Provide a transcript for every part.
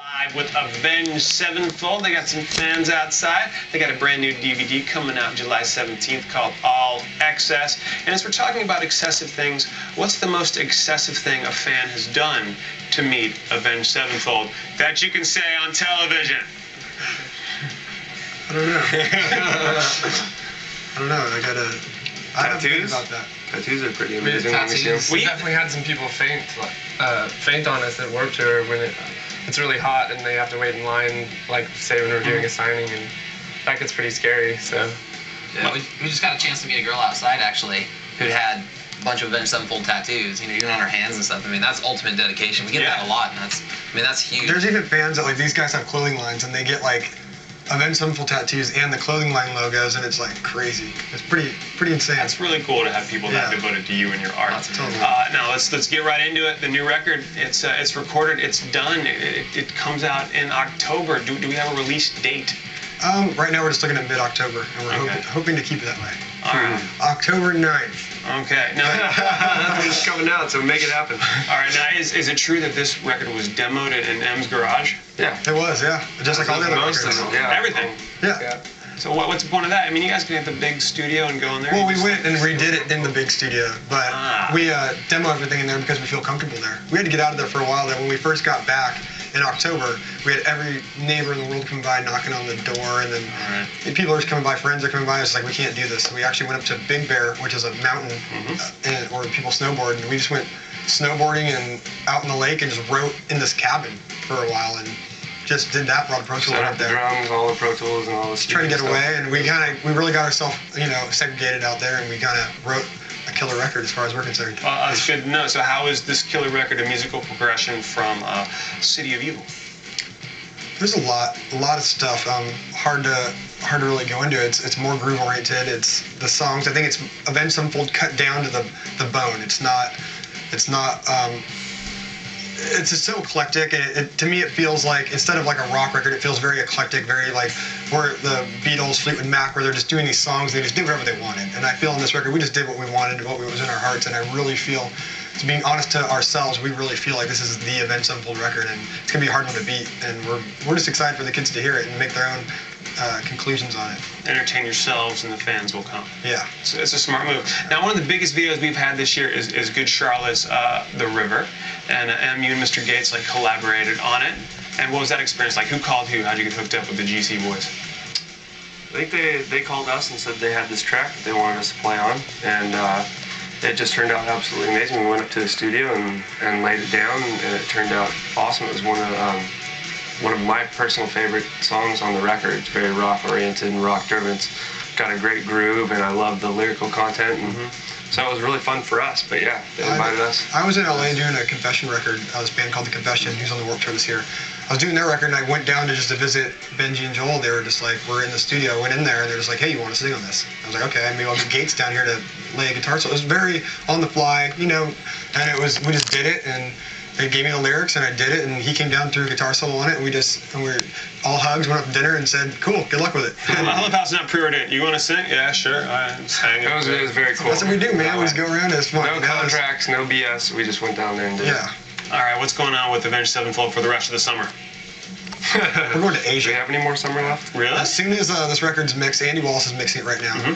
Live with Avenged Sevenfold. They got some fans outside. They got a brand new DVD coming out July 17th called All Excess. And as we're talking about excessive things, what's the most excessive thing a fan has done to meet Avenged Sevenfold that you can say on television? I don't know. I don't know. I have to think about that. Tattoos are pretty amazing. We definitely had some people faint on us at Warped Tour when it's really hot and they have to wait in line, like say when we're doing a signing, and that gets pretty scary. So yeah, we just got a chance to meet a girl outside actually who had a bunch of Avenged Sevenfold tattoos, you know, even on her hands and stuff. I mean, that's ultimate dedication. We get that a lot, and that's huge. There's even fans that, like, these guys have clothing lines and they get like Avenged Sevenfold tattoos and the clothing line logos, and it's like crazy. It's pretty insane. That's really cool to have people that devoted to you and your art. Totally. Now let's get right into it. The new record, it's recorded, it's done. It comes out in October. Do we have a release date? Right now we're just looking at mid-October, and we're hoping to keep it that way. All right. October 9th. Okay. Now that's when it's coming out, so make it happen. All right. Now, is it true that this record was demoed in M's garage? Yeah. It was, yeah. Just like all the other records. Everything. Yeah. So what's the point of that? I mean, you guys can have the big studio and go in there. Well, we went and redid it in the big studio, but we demoed everything in there because we feel comfortable there. We had to get out of there for a while. There, when we first got back in October, we had every neighbor in the world come by knocking on the door, and then people are just coming by, friends are coming by. It's like, we can't do this. So we actually went up to Big Bear, which is a mountain where people snowboard, and we just went snowboarding and out in the lake and just wrote in this cabin for a while, and just did that, brought a Pro Tool up there. The drums, all the Pro Tools, and all the trying to get away, and we really got ourselves, segregated out there, and we kind of wrote a killer record as far as we're concerned. Well, that's good to know. So how is this killer record a musical progression from City of Evil? There's a lot of stuff. Hard to really go into. It's more groove oriented. It's the songs. I think it's Avenged Sevenfold cut down to the bone. It's just so eclectic. To me, it feels like, instead of like a rock record, it feels very eclectic, very like where the Beatles, Fleetwood Mac, where they're just doing these songs, they just did whatever they wanted. And I feel on this record, we just did what we wanted, what was in our hearts, and I really feel, to being honest to ourselves, we really feel like this is the Avenged Sevenfold record, and it's gonna be a hard one to beat. And we're just excited for the kids to hear it and make their own conclusions on it. Entertain yourselves and the fans will come. Yeah. So it's a smart move. Now, one of the biggest videos we've had this year is Good Charlotte's The River. And you and Mr. Gates collaborated on it. And what was that experience like? Who called who? How'd you get hooked up with the GC boys? I think they called us and said they had this track that they wanted us to play on. And it just turned out absolutely amazing. We went up to the studio and laid it down, and it turned out awesome. It was one of my personal favorite songs on the record. It's very rock-oriented and rock-driven. It's got a great groove, and I love the lyrical content. And so it was really fun for us, but yeah, they invited us. I was in LA doing a Confession record. This band called The Confession, who's on the Warped Tour this year. I was doing their record, and I went down to visit Benji and Joel. They were just like, we're in the studio. I went in there, and they're just like, hey, you want to sing on this? I was like, okay, maybe I'll get Gates down here to lay a guitar. So it was very on the fly, and we just did it, and they gave me the lyrics, and I did it, and he came down, threw a guitar solo on it, and we were all hugs, went up to dinner, and said, cool, good luck with it. I love how it's not pre-ordained. You want to sing? Yeah, sure. I'm hanging. It was very cool. That's what we do, man. We just go around, it's fun. No contracts, no BS. We just went down there and did it. All right, what's going on with Avenged Sevenfold for the rest of the summer? We're going to Asia. Do we have any more summer left? Really? As soon as this record's mixed, Andy Wallace is mixing it right now.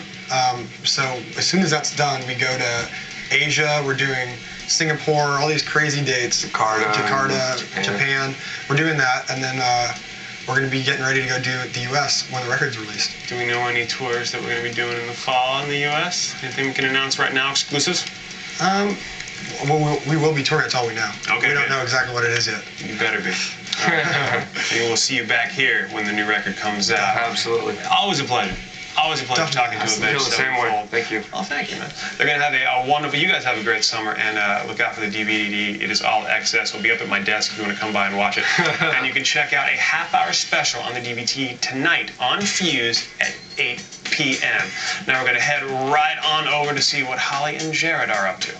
So as soon as that's done, we go to Asia. We're doing Singapore, all these crazy dates. Jakarta, Japan. We're doing that, and then we're going to be getting ready to go do the U.S. when the record's released. Do we know any tours that we're going to be doing in the fall in the U.S.? Anything we can announce right now, exclusives? Well, we will be touring, that's all we know. Okay, we don't know exactly what it is yet. You better be. Maybe we'll see you back here when the new record comes out. Absolutely. Always a pleasure. Always a pleasure talking to Avenged Sevenfold. The same way. Thank you. Oh, thank you, man. They're going to have a wonderful, you guys have a great summer, and look out for the DVD. It is All Excess. It'll be up at my desk if you want to come by and watch it. And you can check out a half-hour special on the DVD tonight on Fuse at 8 p.m. Now we're going to head right on over to see what Holly and Jared are up to.